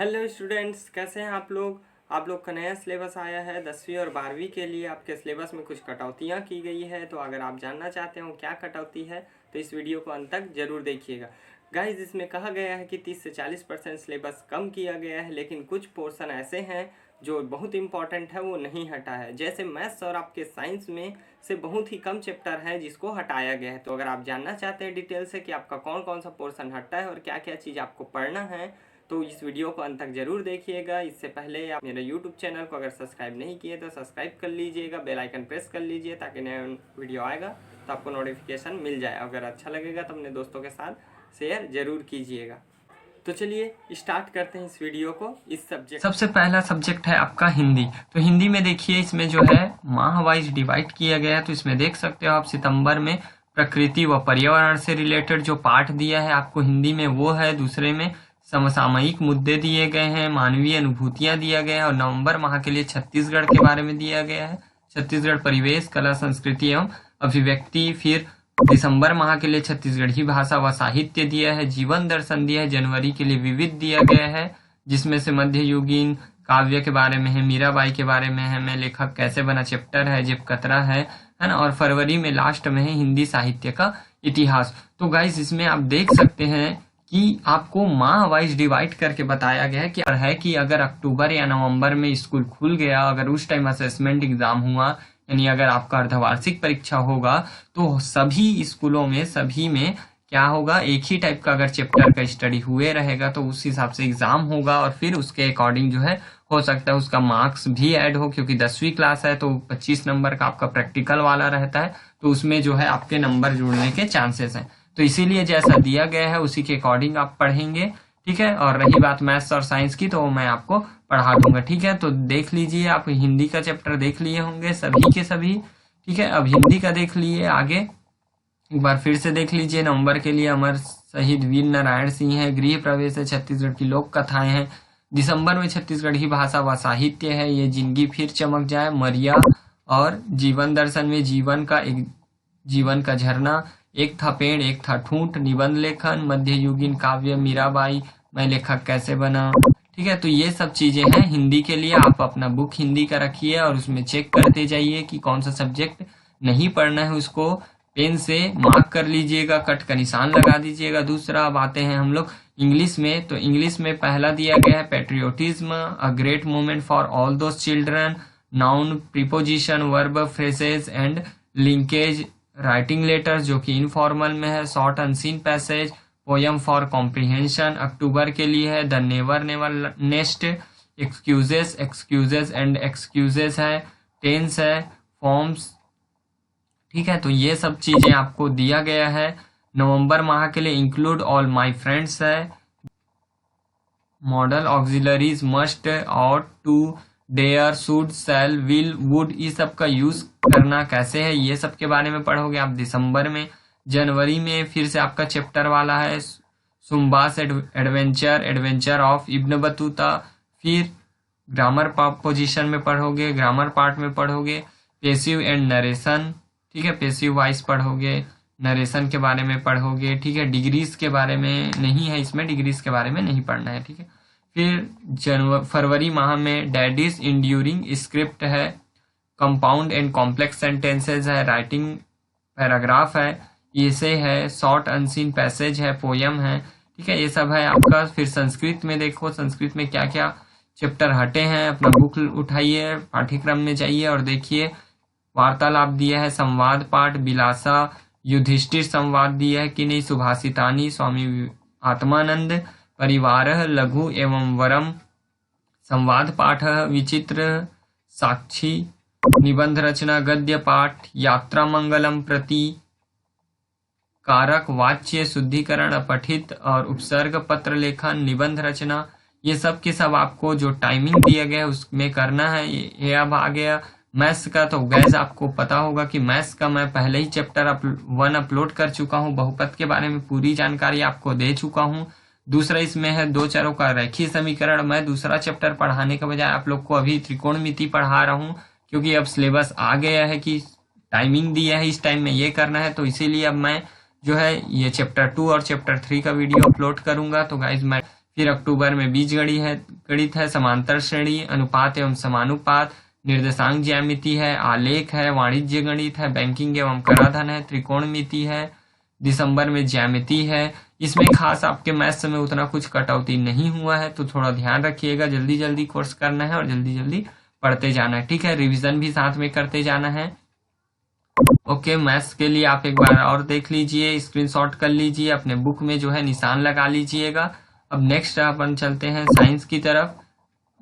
Hello students, कैसे हैं आप लोग का नया सिलेबस आया है 10वीं और 12वीं के लिए। आपके सिलेबस में कुछ कटौतियाँ की गई है, तो अगर आप जानना चाहते हो क्या कटौती है तो इस वीडियो को अंत तक ज़रूर देखिएगा। गाइस, इसमें कहा गया है कि 30 से 40% सिलेबस कम किया गया है, लेकिन कुछ पोर्शन ऐसे हैं जो बहुत इंपॉर्टेंट है वो नहीं हटा है। जैसे मैथ्स और आपके साइंस में से बहुत ही कम चैप्टर है जिसको हटाया गया है। तो अगर आप जानना चाहते हैं डिटेल से कि आपका कौन कौन सा पोर्शन हटा है और क्या क्या चीज़ आपको पढ़ना है, तो इस वीडियो को अंत तक जरूर देखिएगा। इससे पहले आप मेरे यूट्यूब चैनल को अगर सब्सक्राइब नहीं किए तो सब्सक्राइब कर लीजिएगा, बेल आइकन प्रेस कर लीजिए ताकि नया वीडियो आएगा तो आपको नोटिफिकेशन मिल जाए। अगर अच्छा लगेगा तो अपने दोस्तों के साथ शेयर जरूर कीजिएगा। तो चलिए स्टार्ट करते हैं इस वीडियो को। इस सब्जेक्ट सबसे पहला सब्जेक्ट है आपका हिंदी। तो हिंदी में देखिए, इसमें जो है माह वाइज डिवाइड किया गया है। तो इसमें देख सकते हो आप सितंबर में प्रकृति व पर्यावरण से रिलेटेड जो पाठ दिया है आपको हिंदी में वो है। दूसरे में समसामयिक मुद्दे दिए गए हैं, मानवीय अनुभूतियां दिया गया है। और नवंबर माह के लिए छत्तीसगढ़ के बारे में दिया गया है, छत्तीसगढ़ परिवेश, कला, संस्कृति एवं अभिव्यक्ति। फिर दिसंबर माह के लिए छत्तीसगढ़ी भाषा व साहित्य दिया है, जीवन दर्शन दिया है। जनवरी के लिए विविध दिया गया है, जिसमें से मध्ययुगीन काव्य के बारे में है, मीराबाई के बारे में है, मैं लेखक कैसे बना चैप्टर है, जेब कतरा है ना। और फरवरी में लास्ट में है हिंदी साहित्य का इतिहास। तो गाइस, इसमें आप देख सकते हैं कि आपको माह वाइज डिवाइड करके बताया गया है कि अगर अक्टूबर या नवंबर में स्कूल खुल गया, अगर उस टाइम असेसमेंट एग्जाम हुआ, यानी अगर आपका अर्धवार्षिक परीक्षा होगा, तो सभी स्कूलों में सभी में क्या होगा, एक ही टाइप का अगर चैप्टर का स्टडी हुए रहेगा तो उस हिसाब से एग्जाम होगा। और फिर उसके अकॉर्डिंग जो है हो सकता है उसका मार्क्स भी ऐड हो, क्योंकि 10वीं क्लास है तो 25 नंबर का आपका प्रैक्टिकल वाला रहता है, तो उसमें जो है आपके नंबर जुड़ने के चांसेस हैं। तो इसीलिए जैसा दिया गया है उसी के अकॉर्डिंग आप पढ़ेंगे, ठीक है। और रही बात मैथ्स और साइंस की, तो मैं आपको पढ़ा दूंगा, ठीक है। तो देख लीजिए, आप हिंदी का चैप्टर देख लिए होंगे सभी के सभी, ठीक है। अब हिंदी का देख लिए आगे, एक बार फिर से देख लीजिए। नवंबर के लिए अमर शहीद वीर नारायण सिंह है, गृह प्रवेश है, छत्तीसगढ़ की लोक कथाएं हैं। दिसंबर में छत्तीसगढ़ी भाषा व साहित्य है, ये जिंदगी फिर चमक जाए, मरिया। और जीवन दर्शन में जीवन का झरना, एक था पेड़ एक था ठूंठ, निबंध लेखन, मध्ययुगीन काव्य, मीराबाई, मैं लेखक कैसे बना, ठीक है। तो ये सब चीजें हैं हिंदी के लिए। आप अपना बुक हिंदी का रखिए और उसमें चेक करते जाइए कि कौन सा सब्जेक्ट नहीं पढ़ना है, उसको पेन से मार्क कर लीजिएगा, कट का निशान लगा दीजिएगा। दूसरा, अब आते हैं हम लोग इंग्लिश में। तो इंग्लिश में पहला दिया गया है patriotism, a great movement for all those children, noun, preposition, verb, phrases and linkage, writing letters जो कि इनफॉर्मल में है, short unseen passage, poem for comprehension अक्टूबर के लिए है, the never never nest, excuses and excuses है, टेंस है, फॉर्म्स, ठीक है। तो ये सब चीजें आपको दिया गया है। नवंबर माह के लिए इंक्लूड ऑल माय फ्रेंड्स है, modal auxiliaries, must, ought, to, dare, should, shall, will, would, इस सब का यूज करना कैसे है ये सब के बारे में पढ़ोगे आप दिसंबर में। जनवरी में फिर से आपका चैप्टर वाला है सुम्बास एडवेंचर ऑफ इब्न बतूता। फिर ग्रामर पोजीशन में पढ़ोगे, ग्रामर पार्ट में पढ़ोगे पेसिव एंड नरेशन, ठीक है। पेसिव वॉइस पढ़ोगे, नरेशन के बारे में पढ़ोगे, ठीक है। डिग्रीज के बारे में नहीं है, इसमें डिग्रीज के बारे में नहीं पढ़ना है, ठीक है। फिर फरवरी माह में डैडीज इंड्यूरिंग स्क्रिप्ट है, कंपाउंड एंड कॉम्प्लेक्स सेंटेंसेज है, राइटिंग पैराग्राफ है, इसे है, शॉर्ट अनसीन पैसेज है, पोयम है, ठीक है। ये सब है आपका। फिर संस्कृत में देखो, संस्कृत में क्या क्या चैप्टर हटे हैं, अपना बुक उठाइए, पाठ्यक्रम में जाइए और देखिए। वार्तालाप दिया है, संवाद पाठ, बिलासा, युधिष्ठिर संवाद दिया है कि नहीं, सुभाषितानी, स्वामी आत्मानंद, परिवार, लघु एवं वरम, संवाद पाठ, विचित्र, साक्षी, निबंध रचना, गद्य पाठ, यात्रा मंगलम प्रति, कारक, वाच्य, शुद्धिकरण, अपठित और उपसर्ग, पत्र लेखन, निबंध रचना, ये सब के सब आपको जो टाइमिंग दिया गया है उसमें करना है। ये अब आ गया मैथ्स का। तो गैस आपको पता होगा कि मैथ्स का मैं पहले ही चैप्टर 1 अपलोड कर चुका हूँ, बहुपद के बारे में पूरी जानकारी आपको दे चुका हूँ। दूसरा इसमें है दो चरों का रेखीय समीकरण। मैं दूसरा चैप्टर पढ़ाने के बजाय आप लोग को अभी त्रिकोणमिति पढ़ा रहा हूँ, क्योंकि अब सिलेबस आ गया है कि टाइमिंग दिया है इस टाइम में ये करना है। तो इसीलिए अब मैं जो है ये चैप्टर 2 और चैप्टर 3 का वीडियो अपलोड करूंगा। तो गाइज मैं फिर अक्टूबर में बीजगणित है, समांतर श्रेणी, अनुपात एवं समानुपात, निर्देशांक ज्यामिति है, आलेख है, वाणिज्य गणित है, बैंकिंग एवं कराधान है, त्रिकोणमिति है। दिसंबर में ज्यामिति है। इसमें खास आपके मैथ्स में उतना कुछ कटौती नहीं हुआ है, तो थोड़ा ध्यान रखिएगा। जल्दी जल्दी कोर्स करना है और जल्दी जल्दी पढ़ते जाना है, ठीक है। रिवीजन भी साथ में करते जाना है। ओके, मैथ्स के लिए आप एक बार और देख लीजिए, स्क्रीनशॉट कर लीजिए, अपने बुक में जो है निशान लगा लीजिएगा। अब नेक्स्ट अपन चलते हैं साइंस की तरफ।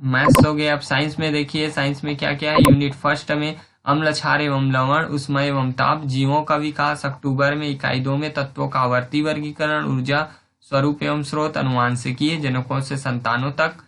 मैथ्स हो गया। अब साइंस में देखिए, साइंस में क्या क्या है। यूनिट फर्स्ट में अम्ल, क्षार एवं लवण, ऊष्मा एवं ताप, जीवों का विकास। अक्टूबर में इकाई 2 में तत्वों का आवर्ती वर्गीकरण, ऊर्जा स्वरूप एवं स्रोत, अनुवांशिकीय, जनकों से संतानों तक।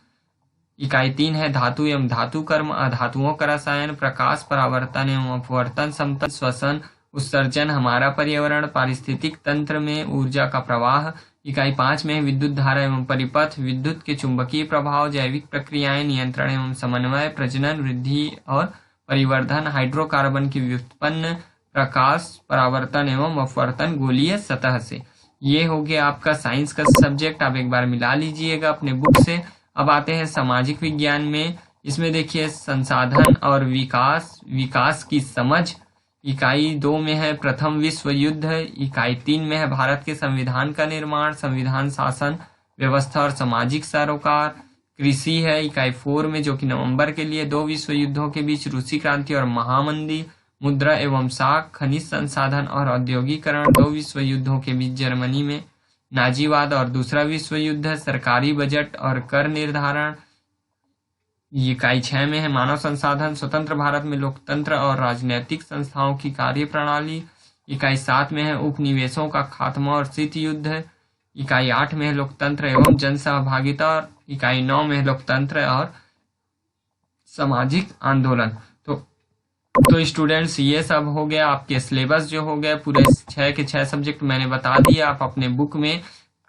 इकाई 3 है धातु एवं धातु कर्म, अधातुओं का रसायन, प्रकाश, परावर्तन एवं अपवर्तन, समतल, श्वसन, उत्सर्जन, हमारा पर्यावरण, पारिस्थितिक तंत्र में ऊर्जा का प्रवाह। इकाई 5 में विद्युत धारा एवं परिपथ, विद्युत के चुंबकीय प्रभाव, जैविक प्रक्रियाएं, नियंत्रण एवं समन्वय, प्रजनन, वृद्धि और परिवर्धन, हाइड्रोकार्बन की व्युत्पन्न, प्रकाश, परावर्तन एवं अपवर्तन गोलीय सतह से। ये हो गया आपका साइंस का सब्जेक्ट। आप एक बार मिला लीजिएगा अपने बुक से। अब आते हैं सामाजिक विज्ञान में। इसमें देखिए संसाधन और विकास की समझ। इकाई 2 में है प्रथम विश्व युद्ध, इकाई 3 में है भारत के संविधान का निर्माण, संविधान, शासन व्यवस्था और सामाजिक सरोकार। कृषि है इकाई 4 में, जो कि नवंबर के लिए 2 विश्व युद्धों के बीच रूसी क्रांति और महामंदी। मुद्रा एवं साख, खनिज संसाधन और औद्योगिकरण, 2 विश्व युद्धों के बीच जर्मनी में नाजीवाद और दूसरा विश्व युद्ध। सरकारी बजट और कर निर्धारण। इकाई 6 में है मानव संसाधन, स्वतंत्र भारत में लोकतंत्र और राजनीतिक संस्थाओं की कार्य प्रणाली। इकाई 7 में है उपनिवेशों का खात्मा और शीत युद्ध। इकाई 8 में है लोकतंत्र एवं जन सहभागिता और इकाई 9 में है लोकतंत्र और सामाजिक आंदोलन। तो स्टूडेंट्स, ये सब हो गया आपके सिलेबस जो हो गया, पूरे 6 के 6 सब्जेक्ट मैंने बता दिया। आप अपने बुक में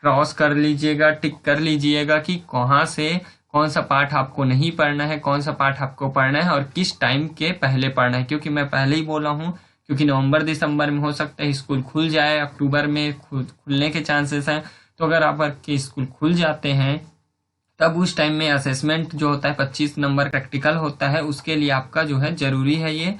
क्रॉस कर लीजिएगा, टिक कर लीजिएगा कि कहाँ से कौन सा पार्ट आपको नहीं पढ़ना है, कौन सा पार्ट आपको पढ़ना है और किस टाइम के पहले पढ़ना है। क्योंकि मैं पहले ही बोला हूँ, क्योंकि नवंबर दिसंबर में हो सकता है स्कूल खुल जाए, अक्टूबर में खुलने के चांसेस हैं। तो अगर आपके स्कूल खुल जाते हैं तब उस टाइम में असेसमेंट जो होता है 25 नंबर प्रैक्टिकल होता है, उसके लिए आपका जो है जरूरी है ये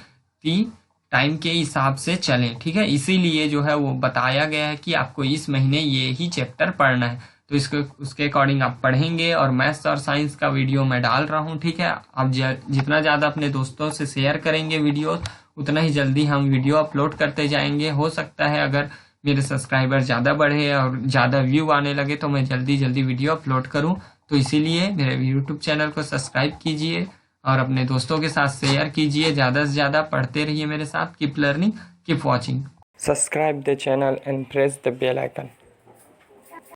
कि टाइम के हिसाब से चलें, ठीक है। इसीलिए जो है वो बताया गया है कि आपको इस महीने ये ही चैप्टर पढ़ना है, तो उसके अकॉर्डिंग आप पढ़ेंगे। और मैथ्स और साइंस का वीडियो मैं डाल रहा हूँ, ठीक है। आप जितना ज़्यादा अपने दोस्तों से शेयर करेंगे वीडियो, उतना ही जल्दी हम वीडियो अपलोड करते जाएंगे। हो सकता है अगर मेरे सब्सक्राइबर ज़्यादा बढ़े और ज़्यादा व्यू आने लगे तो मैं जल्दी वीडियो अपलोड करूँ। तो इसीलिए मेरे यूट्यूब चैनल को सब्सक्राइब कीजिए और अपने दोस्तों के साथ शेयर कीजिए। ज़्यादा से ज़्यादा पढ़ते रहिए मेरे साथ। Keep learning, keep watching. Subscribe the channel and press the bell icon.